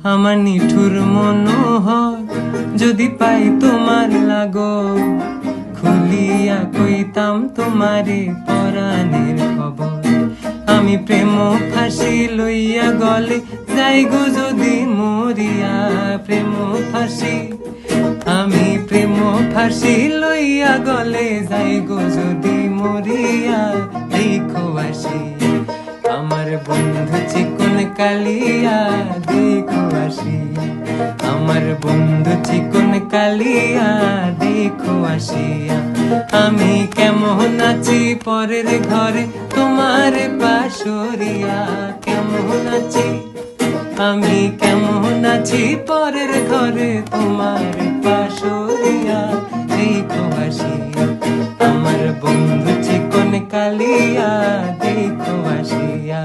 আমার নিঠুর মনোহর যদি পাই তোমার লাগো, খুলিয়া কইতাম তোমারে পরাণের খবর। আমি প্রেম ফাঁসি লইয়া গলে যাই গো যদি মরিয়া, প্রেম ফাঁসি আমি প্রেম ফাঁসি লইয়া গলে যাই গো যদি মরিয়া। দেখো আসি আমার বন্ধু চিকন কালিয়া, দেখো আসি আমার বন্ধু চিকন কালিয়া, দেখো আসিয়া। আমি কেমন আছি পরের ঘরে তোমার পাশরিয়া, কেমন আছি আমি কেমন আছি পরের ঘরে তোমার পাশরিয়া। দেখো আসিয়া আমার বন্ধু চিকন কালিয়া, দেখো আসিয়া।